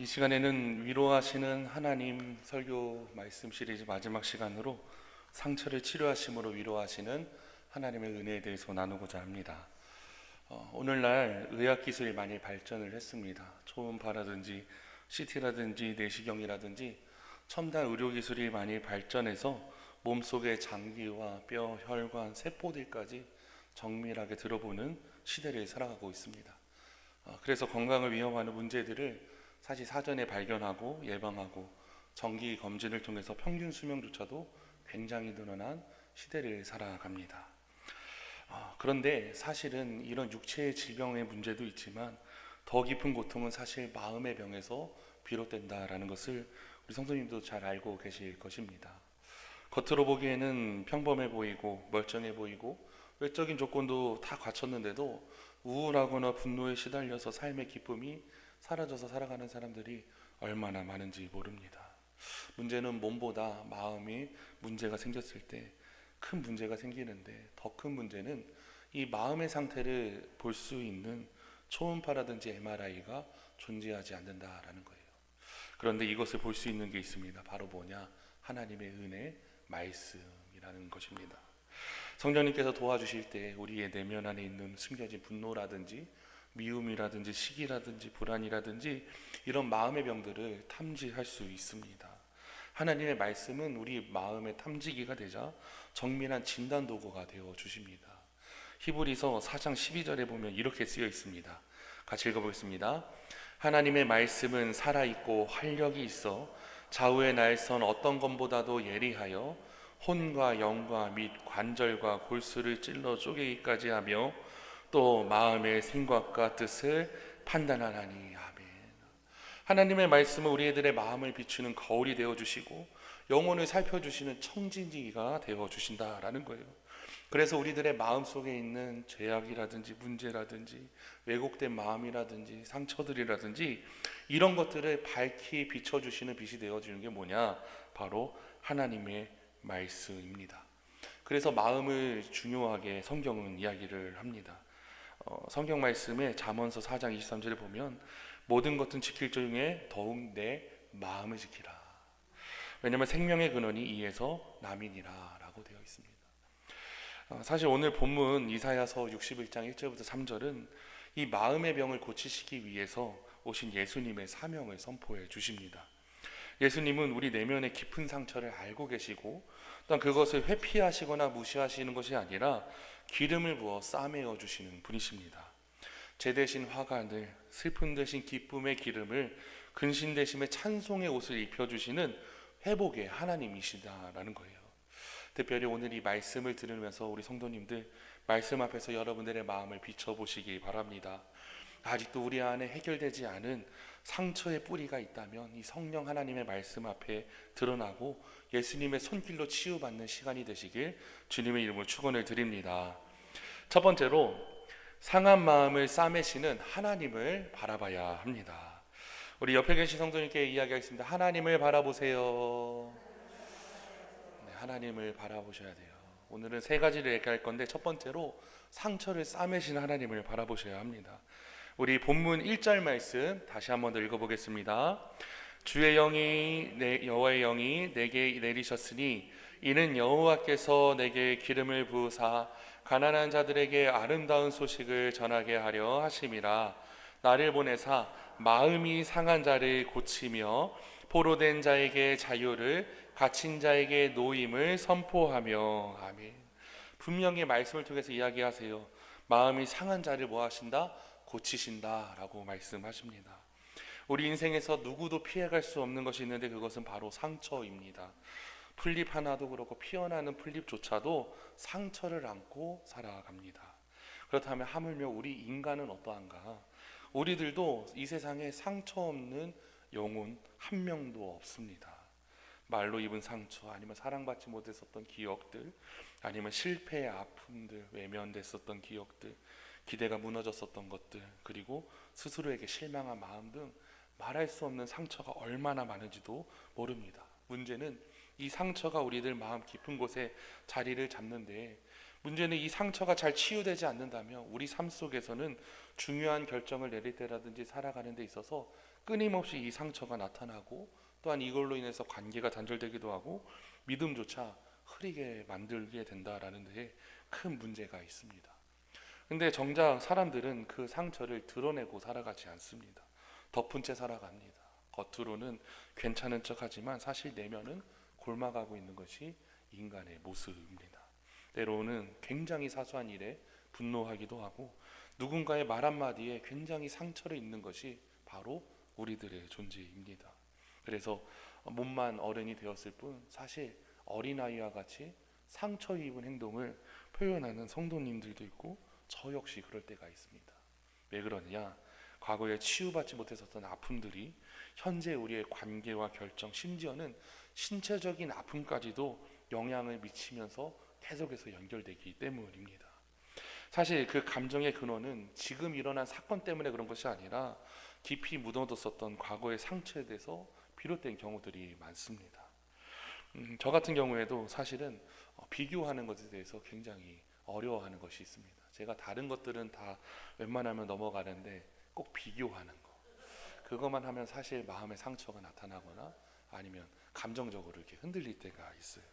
이 시간에는 위로하시는 하나님 설교 말씀 시리즈 마지막 시간으로 상처를 치료하심으로 위로하시는 하나님의 은혜에 대해서 나누고자 합니다. 오늘날 의학기술이 많이 발전을 했습니다. 초음파라든지 CT라든지 내시경이라든지 첨단 의료기술이 많이 발전해서 몸속의 장기와 뼈, 혈관, 세포들까지 정밀하게 들어보는 시대를 살아가고 있습니다. 그래서 건강을 위협하는 문제들을 사실 사전에 발견하고 예방하고 정기 검진을 통해서 평균 수명조차도 굉장히 늘어난 시대를 살아갑니다. 그런데 사실은 이런 육체의 질병의 문제도 있지만 더 깊은 고통은 사실 마음의 병에서 비롯된다라는 것을 우리 성도님도 잘 알고 계실 것입니다. 겉으로 보기에는 평범해 보이고 멀쩡해 보이고 외적인 조건도 다 갖췄는데도 우울하거나 분노에 시달려서 삶의 기쁨이 사라져서 살아가는 사람들이 얼마나 많은지 모릅니다. 문제는 몸보다 마음이 문제가 생겼을 때 큰 문제가 생기는데, 더 큰 문제는 이 마음의 상태를 볼 수 있는 초음파라든지 MRI가 존재하지 않는다라는 거예요. 그런데 이것을 볼 수 있는 게 있습니다. 바로 뭐냐? 하나님의 은혜, 말씀이라는 것입니다. 성령님께서 도와주실 때 우리의 내면 안에 있는 숨겨진 분노라든지 미움이라든지 시기라든지 불안이라든지 이런 마음의 병들을 탐지할 수 있습니다. 하나님의 말씀은 우리 마음의 탐지기가 되자 정밀한 진단 도구가 되어 주십니다. 히브리서 4장 12절에 보면 이렇게 쓰여 있습니다. 같이 읽어보겠습니다. 하나님의 말씀은 살아있고 활력이 있어 좌우의 날선 어떤 것보다도 예리하여 혼과 영과 및 관절과 골수를 찔러 쪼개기까지 하며 또 마음의 생각과 뜻을 판단하나니. 아멘. 하나님의 말씀은 우리들의 마음을 비추는 거울이 되어주시고 영혼을 살펴주시는 청진기가 되어주신다라는 거예요. 그래서 우리들의 마음 속에 있는 죄악이라든지 문제라든지 왜곡된 마음이라든지 상처들이라든지 이런 것들을 밝히 비춰주시는 빛이 되어주는 게 뭐냐? 바로 하나님의 말씀입니다. 그래서 마음을 중요하게 성경은 이야기를 합니다. 성경 말씀에 잠언서 4장 23절에 보면 모든 것은 지킬 중에 더욱 내 마음을 지키라. 왜냐하면 생명의 근원이 이에서 남이니라 라고 되어 있습니다. 사실 오늘 본문 이사야서 61장 1절부터 3절은 이 마음의 병을 고치시기 위해서 오신 예수님의 사명을 선포해 주십니다. 예수님은 우리 내면의 깊은 상처를 알고 계시고 또한 그것을 회피하시거나 무시하시는 것이 아니라 기름을 부어 싸매어 주시는 분이십니다. 제 대신 화관을, 슬픔 대신 기쁨의 기름을, 근신 대신에 찬송의 옷을 입혀주시는 회복의 하나님이시다라는 거예요. 특별히 오늘 이 말씀을 들으면서 우리 성도님들 말씀 앞에서 여러분들의 마음을 비춰보시기 바랍니다. 아직도 우리 안에 해결되지 않은 상처의 뿌리가 있다면 이 성령 하나님의 말씀 앞에 드러나고 예수님의 손길로 치유받는 시간이 되시길 주님의 이름으로 축원을 드립니다. 첫 번째로 상한 마음을 싸매시는 하나님을 바라봐야 합니다. 우리 옆에 계신 성도님께 이야기하겠습니다. 하나님을 바라보세요. 네, 하나님을 바라보셔야 돼요. 오늘은 세 가지를 얘기할 건데 첫 번째로 상처를 싸매시는 하나님을 바라보셔야 합니다. 우리 본문 1절 말씀 다시 한번 더 읽어보겠습니다. 주의 영이 여호와의 영이 내게 내리셨으니 이는 여호와께서 내게 기름을 부으사 가난한 자들에게 아름다운 소식을 전하게 하려 하심이라. 나를 보내사 마음이 상한 자를 고치며 포로된 자에게 자유를, 갇힌 자에게 노임을 선포하며. 아멘. 분명히 말씀을 통해서 이야기하세요. 마음이 상한 자를 뭐 하신다? 고치신다라고 말씀하십니다. 우리 인생에서 누구도 피해갈 수 없는 것이 있는데 그것은 바로 상처입니다. 풀잎 하나도 그렇고 피어나는 풀잎조차도 상처를 안고 살아갑니다. 그렇다면 하물며 우리 인간은 어떠한가? 우리들도 이 세상에 상처 없는 영혼 한 명도 없습니다. 말로 입은 상처, 아니면 사랑받지 못했었던 기억들, 아니면 실패의 아픔들, 외면됐었던 기억들, 기대가 무너졌었던 것들, 그리고 스스로에게 실망한 마음 등 말할 수 없는 상처가 얼마나 많은지도 모릅니다. 문제는 이 상처가 우리들 마음 깊은 곳에 자리를 잡는데, 문제는 이 상처가 잘 치유되지 않는다면 우리 삶 속에서는 중요한 결정을 내릴 때라든지 살아가는 데 있어서 끊임없이 이 상처가 나타나고 또한 이걸로 인해서 관계가 단절되기도 하고 믿음조차 흐리게 만들게 된다라는 데에 큰 문제가 있습니다. 근데 정작 사람들은 그 상처를 드러내고 살아가지 않습니다. 덮은 채 살아갑니다. 겉으로는 괜찮은 척하지만 사실 내면은 골마가고 있는 것이 인간의 모습입니다. 때로는 굉장히 사소한 일에 분노하기도 하고 누군가의 말 한마디에 굉장히 상처를 입는 것이 바로 우리들의 존재입니다. 그래서 몸만 어른이 되었을 뿐 사실 어린아이와 같이 상처 입은 행동을 표현하는 성도님들도 있고 저 역시 그럴 때가 있습니다. 왜 그러냐? 과거에 치유받지 못했었던 아픔들이 현재 우리의 관계와 결정, 심지어는 신체적인 아픔까지도 영향을 미치면서 계속해서 연결되기 때문입니다. 사실 그 감정의 근원은 지금 일어난 사건 때문에 그런 것이 아니라 깊이 묻어뒀었던 과거의 상처에 대해서 비롯된 경우들이 많습니다. 저 같은 경우에도 사실은 비교하는 것에 대해서 굉장히 어려워하는 것이 있습니다. 제가 다른 것들은 다 웬만하면 넘어가는데 꼭 비교하는 거, 그것만 하면 사실 마음의 상처가 나타나거나 아니면 감정적으로 이렇게 흔들릴 때가 있어요.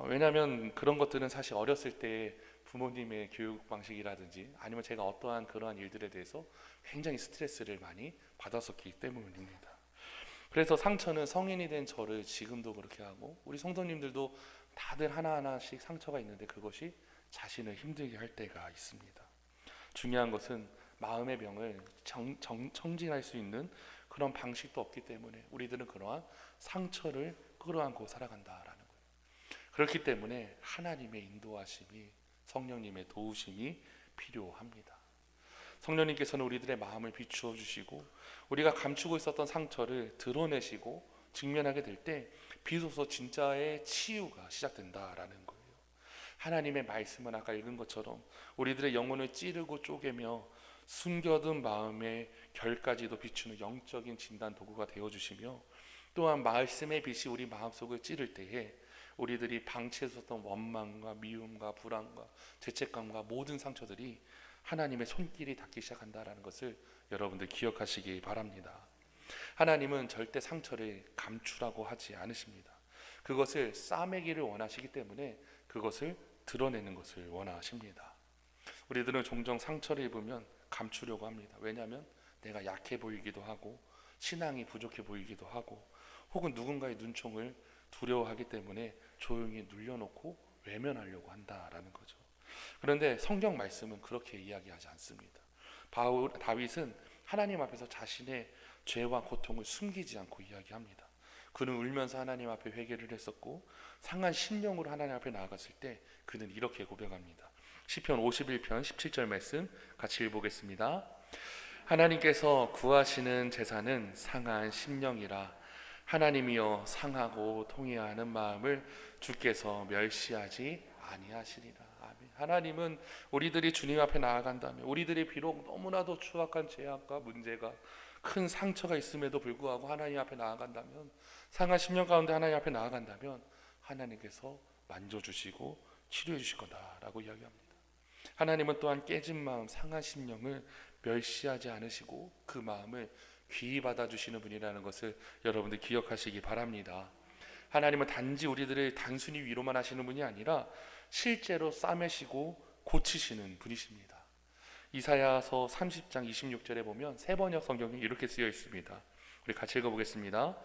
왜냐하면 그런 것들은 사실 어렸을 때 부모님의 교육 방식이라든지 아니면 제가 어떠한 그러한 일들에 대해서 굉장히 스트레스를 많이 받았었기 때문입니다. 그래서 상처는 성인이 된 저를 지금도 그렇게 하고 우리 성도님들도 다들 하나하나씩 상처가 있는데 그것이 자신을 힘들게 할 때가 있습니다. 중요한 것은 마음의 병을 청진할 수 있는 그런 방식도 없기 때문에 우리들은 그러한 상처를 끌어안고 살아간다라는 거예요. 그렇기 때문에 하나님의 인도하심이, 성령님의 도우심이 필요합니다. 성령님께서는 우리들의 마음을 비추어 주시고 우리가 감추고 있었던 상처를 드러내시고 직면하게 될 때 비로소 진짜의 치유가 시작된다라는 거예요. 하나님의 말씀은 아까 읽은 것처럼 우리들의 영혼을 찌르고 쪼개며 숨겨둔 마음의 결까지도 비추는 영적인 진단 도구가 되어주시며 또한 말씀의 빛이 우리 마음속을 찌를 때에 우리들이 방치했었던 원망과 미움과 불안과 죄책감과 모든 상처들이 하나님의 손길이 닿기 시작한다라는 것을 여러분들 기억하시기 바랍니다. 하나님은 절대 상처를 감추라고 하지 않으십니다. 그것을 싸매기를 원하시기 때문에 그것을 드러내는 것을 원하십니다. 우리들은 종종 상처를 입으면 감추려고 합니다. 왜냐하면 내가 약해 보이기도 하고 신앙이 부족해 보이기도 하고 혹은 누군가의 눈총을 두려워하기 때문에 조용히 눌려놓고 외면하려고 한다라는 거죠. 그런데 성경 말씀은 그렇게 이야기하지 않습니다. 다윗은 하나님 앞에서 자신의 죄와 고통을 숨기지 않고 이야기합니다. 그는 울면서 하나님 앞에 회개를 했었고 상한 심령으로 하나님 앞에 나아갔을 때 그는 이렇게 고백합니다. 시편 51편 17절 말씀 같이 읽어보겠습니다. 하나님께서 구하시는 제사는 상한 심령이라. 하나님이여 상하고 통회하는 마음을 주께서 멸시하지 아니하시리라. 아멘. 하나님은 우리들이 주님 앞에 나아간다면 우리들이 비록 너무나도 추악한 죄악과 문제가 큰 상처가 있음에도 불구하고 하나님 앞에 나아간다면 상한 심령 가운데 하나님 앞에 나아간다면 하나님께서 만져주시고 치료해 주실 거다라고 이야기합니다. 하나님은 또한 깨진 마음 상한 심령을 멸시하지 않으시고 그 마음을 귀히 받아주시는 분이라는 것을 여러분들 기억하시기 바랍니다. 하나님은 단지 우리들을 단순히 위로만 하시는 분이 아니라 실제로 싸매시고 고치시는 분이십니다. 이사야서 30장 26절에 보면 세 번역 성경이 이렇게 쓰여 있습니다. 우리 같이 읽어보겠습니다.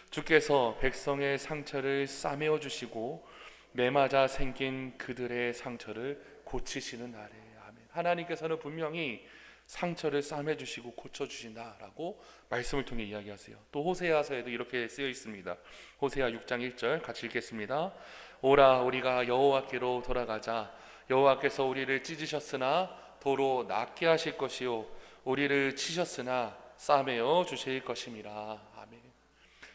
주께서 백성의 상처를 싸매어 주시고 매맞아 생긴 그들의 상처를 고치시는 날에. 아멘. 하나님께서는 분명히 상처를 싸매 주시고 고쳐 주신다라고 말씀을 통해 이야기하세요. 또 호세아서에도 이렇게 쓰여 있습니다. 호세아 6장 1절 같이 읽겠습니다. 오라 우리가 여호와께로 돌아가자. 여호와께서 우리를 찢으셨으나 도로 낫게 하실 것이요 우리를 치셨으나 싸매어 주실 것임이라. 아멘.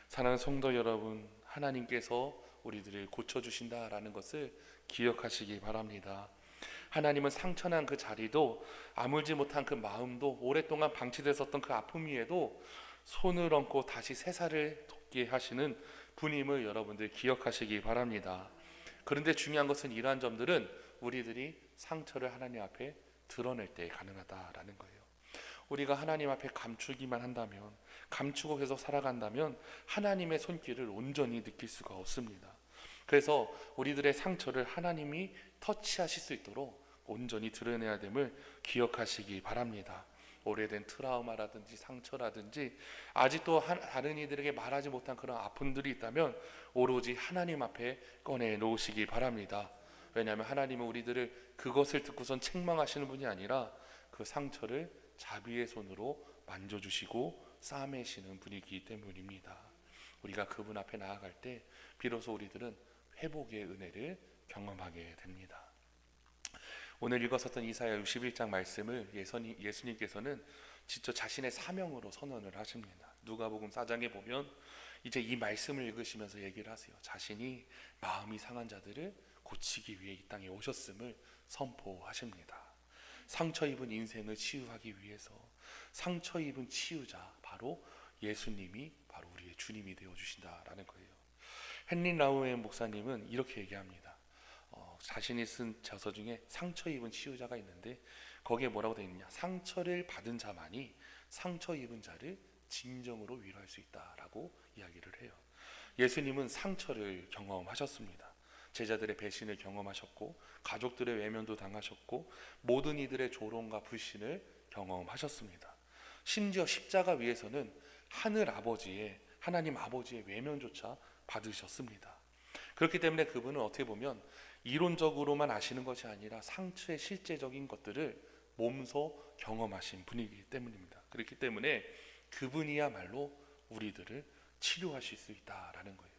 사랑하는 성도 여러분, 하나님께서 우리들을 고쳐주신다라는 것을 기억하시기 바랍니다. 하나님은 상처난 그 자리도 아물지 못한 그 마음도 오랫동안 방치됐었던 그 아픔 위에도 손을 얹고 다시 새살을 돋게 하시는 분임을 여러분들 기억하시기 바랍니다. 그런데 중요한 것은 이러한 점들은 우리들이 상처를 하나님 앞에 드러낼 때 가능하다라는 거예요. 우리가 하나님 앞에 감추기만 한다면, 감추고 계속 살아간다면 하나님의 손길을 온전히 느낄 수가 없습니다. 그래서 우리들의 상처를 하나님이 터치하실 수 있도록 온전히 드러내야 됨을 기억하시기 바랍니다. 오래된 트라우마라든지 상처라든지 아직도 다른 이들에게 말하지 못한 그런 아픔들이 있다면 오로지 하나님 앞에 꺼내 놓으시기 바랍니다. 왜냐하면 하나님은 우리들을 그것을 듣고선 책망하시는 분이 아니라 그 상처를 자비의 손으로 만져주시고 싸매시는 분이기 때문입니다. 우리가 그분 앞에 나아갈 때 비로소 우리들은 회복의 은혜를 경험하게 됩니다. 오늘 읽었었던 이사야 61장 말씀을 예수님께서는 직접 자신의 사명으로 선언을 하십니다. 누가복음 4장에 보면 이제 이 말씀을 읽으시면서 얘기를 하세요. 자신이 마음이 상한 자들을 고치기 위해 이 땅에 오셨음을 선포하십니다. 상처 입은 인생을 치유하기 위해서 상처 입은 치유자 바로 예수님이 바로 우리의 주님이 되어주신다라는 거예요. 헨리 라우의 목사님은 이렇게 얘기합니다. 자신이 쓴 저서 중에 상처 입은 치유자가 있는데 거기에 뭐라고 되어 있느냐, 상처를 받은 자만이 상처 입은 자를 진정으로 위로할 수 있다라고 이야기를 해요. 예수님은 상처를 경험하셨습니다. 제자들의 배신을 경험하셨고 가족들의 외면도 당하셨고 모든 이들의 조롱과 불신을 경험하셨습니다. 심지어 십자가 위에서는 하나님 아버지의 외면조차 받으셨습니다. 그렇기 때문에 그분은 어떻게 보면 이론적으로만 아시는 것이 아니라 상처의 실제적인 것들을 몸소 경험하신 분이기 때문입니다. 그렇기 때문에 그분이야말로 우리들을 치료하실 수 있다라는 거예요.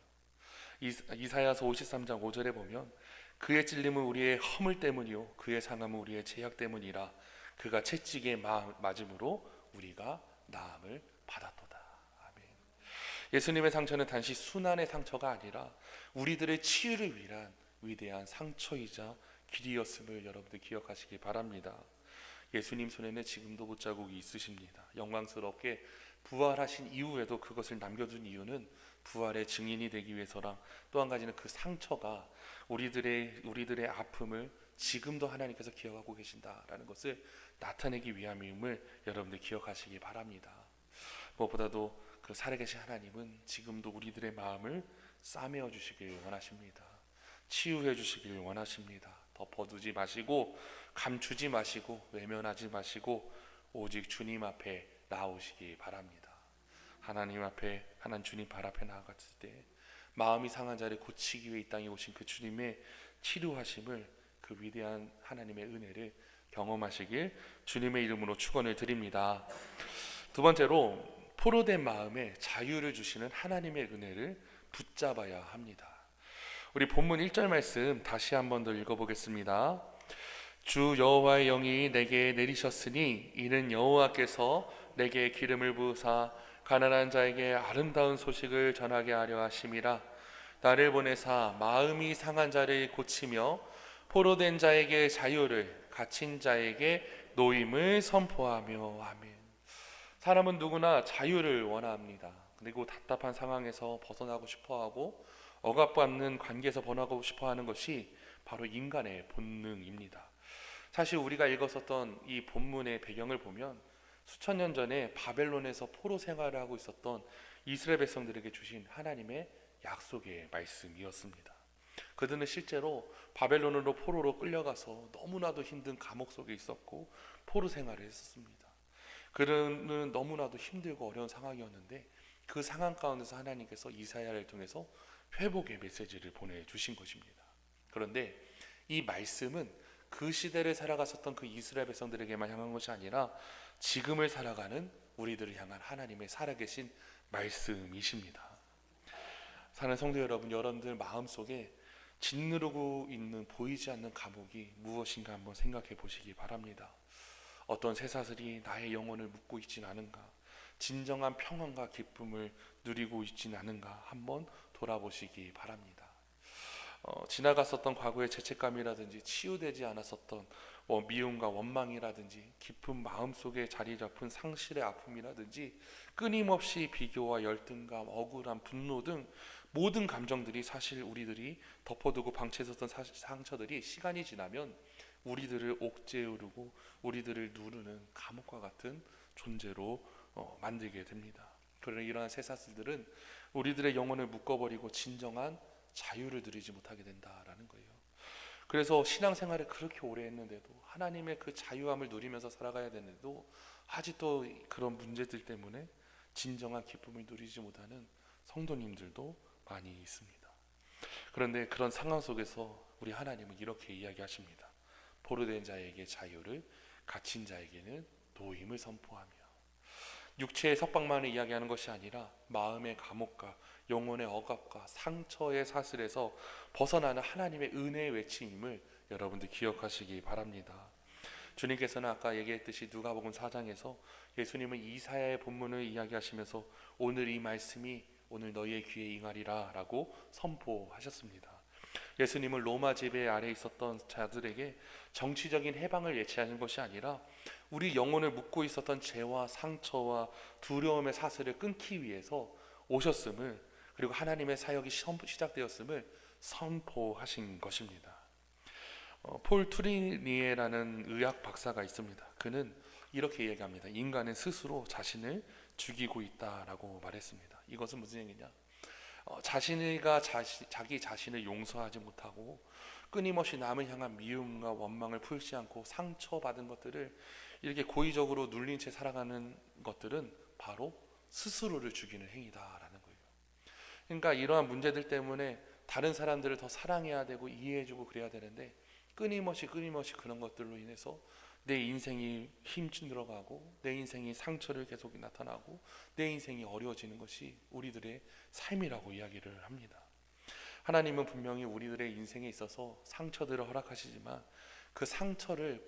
이사야서 53장 5절에 보면 그의 찔림은 우리의 허물 때문이요 그의 상함은 우리의 죄악 때문이라 그가 채찍에 맞음으로 우리가 나음을 받았도다. 아멘. 예수님의 상처는 단지 순환의 상처가 아니라 우리들의 치유를 위한 위대한 상처이자 길이었음을 여러분들 기억하시기 바랍니다. 예수님 손에는 지금도 못자국이 있으십니다. 영광스럽게 부활하신 이후에도 그것을 남겨둔 이유는 부활의 증인이 되기 위해서랑 또 한 가지는 그 상처가 우리들의 아픔을 지금도 하나님께서 기억하고 계신다라는 것을 나타내기 위함임을 여러분들 기억하시기 바랍니다. 무엇보다도 그 살아계신 하나님은 지금도 우리들의 마음을 싸매어 주시길 원하십니다. 치유해 주시길 원하십니다. 덮어두지 마시고 감추지 마시고 외면하지 마시고 오직 주님 앞에 나오시기 바랍니다. 하나님 앞에 주님 발 앞에 나아갔을 때 마음이 상한 자를 고치기 위해 이 땅에 오신 그 주님의 치료하심을 그 위대한 하나님의 은혜를 경험하시길 주님의 이름으로 축원을 드립니다. 두 번째로 포로된 마음에 자유를 주시는 하나님의 은혜를 붙잡아야 합니다. 우리 본문 1절 말씀 다시 한 번 더 읽어보겠습니다. 주 여호와의 영이 내게 내리셨으니 이는 여호와께서 내게 기름을 부으사 가난한 자에게 아름다운 소식을 전하게 하려 하심이라. 나를 보내사 마음이 상한 자를 고치며 포로된 자에게 자유를 갇힌 자에게 노임을 선포하며. 아멘. 사람은 누구나 자유를 원합니다. 그리고 답답한 상황에서 벗어나고 싶어하고 억압받는 관계에서 벗어나고 싶어하는 것이 바로 인간의 본능입니다. 사실 우리가 읽었었던 이 본문의 배경을 보면 수천 년 전에 바벨론에서 포로 생활을 하고 있었던 이스라엘 백성들에게 주신 하나님의 약속의 말씀이었습니다. 그들은 실제로 바벨론으로 포로로 끌려가서 너무나도 힘든 감옥 속에 있었고 포로 생활을 했었습니다. 그들은 너무나도 힘들고 어려운 상황이었는데 그 상황 가운데서 하나님께서 이사야를 통해서 회복의 메시지를 보내주신 것입니다. 그런데 이 말씀은 그 시대를 살아갔었던 그 이스라엘 백성들에게만 향한 것이 아니라 지금을 살아가는 우리들을 향한 하나님의 살아계신 말씀이십니다. 사는 성도 여러분들 마음속에 짓누르고 있는 보이지 않는 감옥이 무엇인가 한번 생각해 보시기 바랍니다. 어떤 쇠사슬이 나의 영혼을 묶고 있진 않은가? 진정한 평안과 기쁨을 누리고 있진 않은가? 한번 돌아보시기 바랍니다. 지나갔었던 과거의 죄책감이라든지 치유되지 않았었던 미움과 원망이라든지 깊은 마음속에 자리 잡은 상실의 아픔이라든지 끊임없이 비교와 열등감, 억울함, 분노 등 모든 감정들이 사실 우리들이 덮어두고 방치했었던 상처들이 시간이 지나면 우리들을 옥죄우르고 우리들을 누르는 감옥과 같은 존재로 만들게 됩니다. 그러나 이러한 쇠사슬들은 우리들의 영혼을 묶어버리고 진정한 자유를 누리지 못하게 된다라는 거예요. 그래서 신앙생활을 그렇게 오래 했는데도, 하나님의 그 자유함을 누리면서 살아가야 되는데도 아직도 그런 문제들 때문에 진정한 기쁨을 누리지 못하는 성도님들도 많이 있습니다. 그런데 그런 상황 속에서 우리 하나님은 이렇게 이야기하십니다. 포로된 자에게 자유를, 갇힌 자에게는 노임을 선포하며. 육체의 석방만을 이야기하는 것이 아니라 마음의 감옥과 영혼의 억압과 상처의 사슬에서 벗어나는 하나님의 은혜의 외침임을 여러분들 기억하시기 바랍니다. 주님께서는 아까 얘기했듯이 누가복음 4장에서 예수님은 이사야의 본문을 이야기하시면서 오늘 이 말씀이 오늘 너희의 귀에 임하리라 라고 선포하셨습니다. 예수님은 로마 지배 아래 있었던 자들에게 정치적인 해방을 예치하는 것이 아니라 우리 영혼을 묶고 있었던 죄와 상처와 두려움의 사슬을 끊기 위해서 오셨음을, 그리고 하나님의 사역이 시작되었음을 선포하신 것입니다. 폴 투리니에라는 의학 박사가 있습니다. 그는 이렇게 얘기합니다. 인간은 스스로 자신을 죽이고 있다라고 말했습니다. 이것은 무슨 얘기냐? 자신이가 자기 자신을 용서하지 못하고 끊임없이 남을 향한 미움과 원망을 풀지 않고 상처받은 것들을 이렇게 고의적으로 눌린 채 살아가는 것들은 바로 스스로를 죽이는 행위다라는 거예요. 그러니까 이러한 문제들 때문에 다른 사람들을 더 사랑해야 되고 이해해주고 그래야 되는데 끊임없이 그런 것들로 인해서 내 인생이 힘들어가고 내 인생이 상처를 계속 나타나고 내 인생이 어려워지는 것이 우리들의 삶이라고 이야기를 합니다. 하나님은 분명히 우리들의 인생에 있어서 상처들을 허락하시지만 그 상처의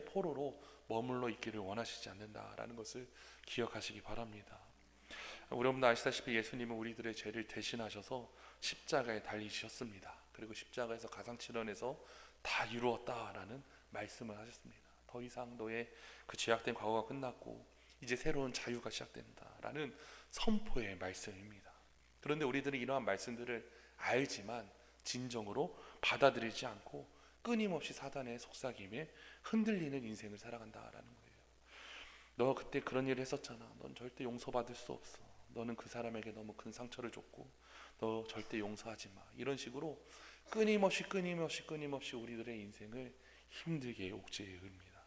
포로로 머물러 있기를 원하시지 않는다라는 것을 기억하시기 바랍니다. 여러분도 아시다시피 예수님은 우리들의 죄를 대신하셔서 십자가에 달리셨습니다. 그리고 십자가에서 가상칠언에서 다 이루었다라는 말씀을 하셨습니다. 더 이상 너의 그 죄악된 과거가 끝났고 이제 새로운 자유가 시작된다라는 선포의 말씀입니다. 그런데 우리들은 이러한 말씀들을 알지만 진정으로 받아들이지 않고 끊임없이 사단의 속삭임에 흔들리는 인생을 살아간다라는 거예요. 너 그때 그런 일을 했었잖아. 넌 절대 용서받을 수 없어. 너는 그 사람에게 너무 큰 상처를 줬고 너 절대 용서하지 마. 이런 식으로 끊임없이 우리들의 인생을 힘들게 옥죄해 옵니다.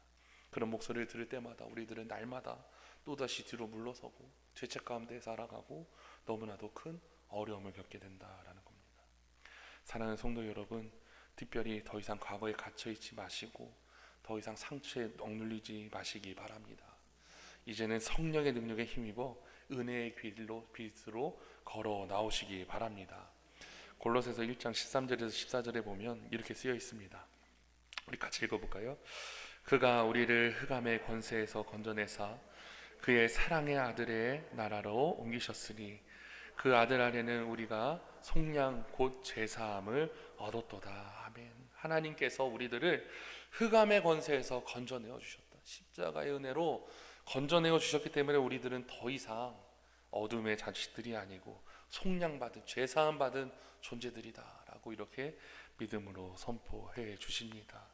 그런 목소리를 들을 때마다 우리들은 날마다 또다시 뒤로 물러서고 죄책 가운데 살아가고 너무나도 큰 어려움을 겪게 된다라는 겁니다. 사랑하는 성도 여러분, 특별히 더 이상 과거에 갇혀있지 마시고 더 이상 상처에 억눌리지 마시기 바랍니다. 이제는 성령의 능력에 힘입어 은혜의 빛으로 걸어 나오시기 바랍니다. 골로새서 1장 13절에서 14절에 보면 이렇게 쓰여 있습니다. 우리 같이 읽어볼까요? 그가 우리를 흑암의 권세에서 건져내사 그의 사랑의 아들의 나라로 옮기셨으니 그 아들 안에는 우리가 속량 곧 제사함을 얻었도다. 아멘. 하나님께서 우리들을 흑암의 권세에서 건져내어 주셨다. 십자가의 은혜로 건져내어 주셨기 때문에 우리들은 더 이상 어둠의 자식들이 아니고 속량받은 제사함 받은 존재들이다라고 이렇게 믿음으로 선포해 주십니다.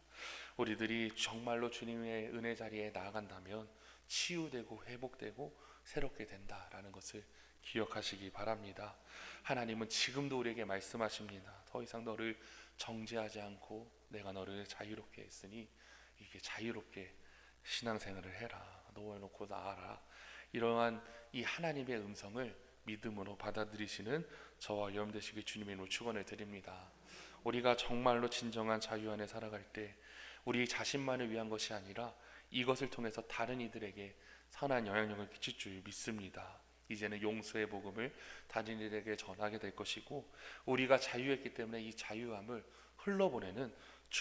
우리들이 정말로 주님의 은혜 자리에 나아간다면 치유되고 회복되고 새롭게 된다라는 것을 기억하시기 바랍니다. 하나님은 지금도 우리에게 말씀하십니다. 더 이상 너를 정죄하지 않고 내가 너를 자유롭게 했으니 이게 자유롭게 신앙생활을 해라. 놓아놓고 나아라. 이러한 이 하나님의 음성을 믿음으로 받아들이시는 저와 여러분 되시길 주님의 이름으로 축원을 드립니다. 우리가 정말로 진정한 자유 안에 살아갈 때 우리 자신만을 위한 것이 아니라 이것을 통해서 다른 이들에게 선한 영향력을 끼칠 줄 믿습니다. 이제는 용서의 복음을 다른 이들에게 전하게 될 것이고 우리가 자유했기 때문에 이 자유함을 흘러보내는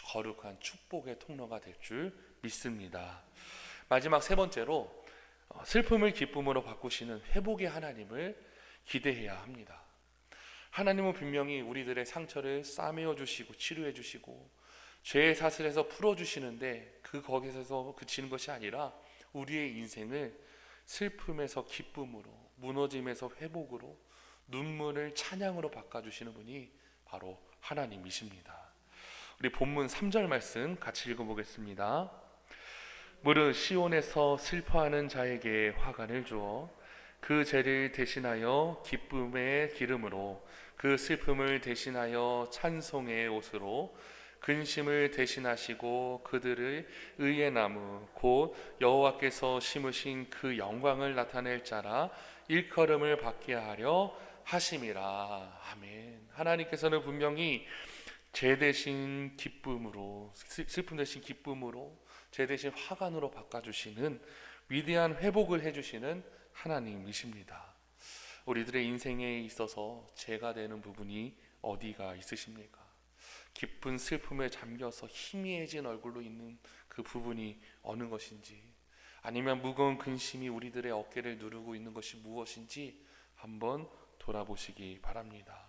거룩한 축복의 통로가 될 줄 믿습니다. 마지막 세 번째로 슬픔을 기쁨으로 바꾸시는 회복의 하나님을 기대해야 합니다. 하나님은 분명히 우리들의 상처를 싸매어 주시고 치료해 주시고 죄의 사슬에서 풀어 주시는데 거기서 그치는 것이 아니라 우리의 인생을 슬픔에서 기쁨으로, 무너짐에서 회복으로, 눈물을 찬양으로 바꿔주시는 분이 바로 하나님이십니다. 우리 본문 3절 말씀 같이 읽어보겠습니다. 무릇 시온에서 슬퍼하는 자에게 화관을 주어 그 죄를 대신하여 기쁨의 기름으로, 그 슬픔을 대신하여 찬송의 옷으로, 근심을 대신하시고 그들의 의의 나무 곧 여호와께서 심으신 그 영광을 나타낼 자라 일컬음을 받게 하려 하심이라. 아멘. 하나님께서는 분명히 죄 대신 기쁨으로, 슬픔 대신 기쁨으로, 죄 대신 화관으로 바꿔주시는 위대한 회복을 해주시는 하나님이십니다. 우리들의 인생에 있어서 죄가 되는 부분이 어디가 있으십니까? 깊은 슬픔에 잠겨서 희미해진 얼굴로 있는 그 부분이 어느 것인지, 아니면 무거운 근심이 우리들의 어깨를 누르고 있는 것이 무엇인지 한번 돌아보시기 바랍니다.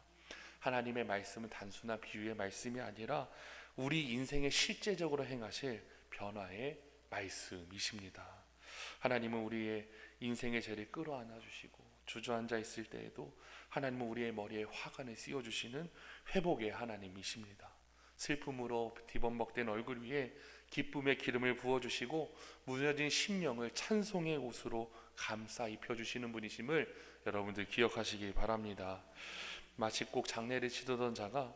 하나님의 말씀은 단순한 비유의 말씀이 아니라 우리 인생에 실제적으로 행하실 변화의 말씀이십니다. 하나님은 우리의 인생의 죄를 끌어안아 주시고 주저앉아 있을 때에도 하나님은 우리의 머리에 화관을 씌워주시는 회복의 하나님이십니다. 슬픔으로 뒤범벅된 얼굴 위에 기쁨의 기름을 부어주시고 무뎌진 심령을 찬송의 옷으로 감싸 입혀주시는 분이심을 여러분들 기억하시기 바랍니다. 마치 꼭 장례를 치르던 자가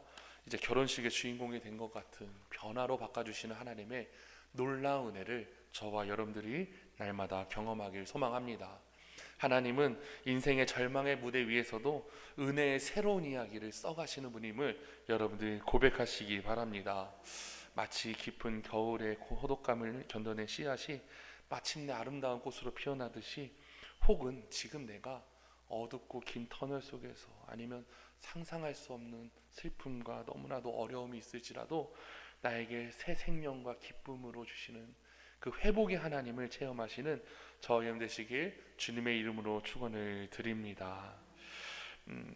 이제 결혼식의 주인공이 된 것 같은 변화로 바꿔주시는 하나님의 놀라운 은혜를 저와 여러분들이 날마다 경험하길 소망합니다. 하나님은 인생의 절망의 무대 위에서도 은혜의 새로운 이야기를 써가시는 분임을 여러분들이 고백하시기 바랍니다. 마치 깊은 겨울의 호독감을 견뎌낸 씨앗이 마침내 아름다운 꽃으로 피어나듯이, 혹은 지금 내가 어둡고 긴 터널 속에서, 아니면 상상할 수 없는 슬픔과 너무나도 어려움이 있을지라도 나에게 새 생명과 기쁨으로 주시는 그 회복의 하나님을 체험하시는 저와 여러분 되시길 주님의 이름으로 축원을 드립니다.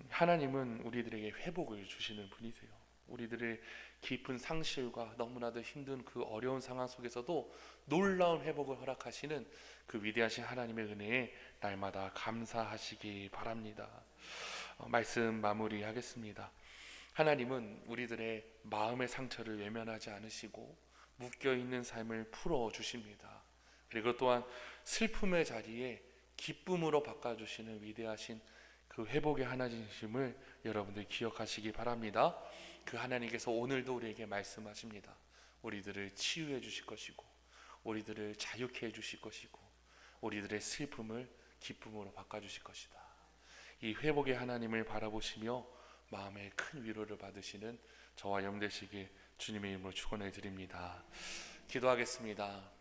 하나님은 우리들에게 회복을 주시는 분이세요. 우리들의 깊은 상실과 너무나도 힘든 그 어려운 상황 속에서도 놀라운 회복을 허락하시는 그 위대하신 하나님의 은혜에 날마다 감사하시기 바랍니다. 말씀 마무리하겠습니다. 하나님은 우리들의 마음의 상처를 외면하지 않으시고 묶여있는 삶을 풀어주십니다. 그리고 또한 슬픔의 자리에 기쁨으로 바꿔주시는 위대하신 그 회복의 하나님이심을 여러분들 기억하시기 바랍니다. 그 하나님께서 오늘도 우리에게 말씀하십니다. 우리들을 치유해 주실 것이고, 우리들을 자유케 해 주실 것이고, 우리들의 슬픔을 기쁨으로 바꿔주실 것이다. 이 회복의 하나님을 바라보시며 마음에 큰 위로를 받으시는 저와 여러분 되시길 주님의 이름으로 축원해 드립니다. 기도하겠습니다.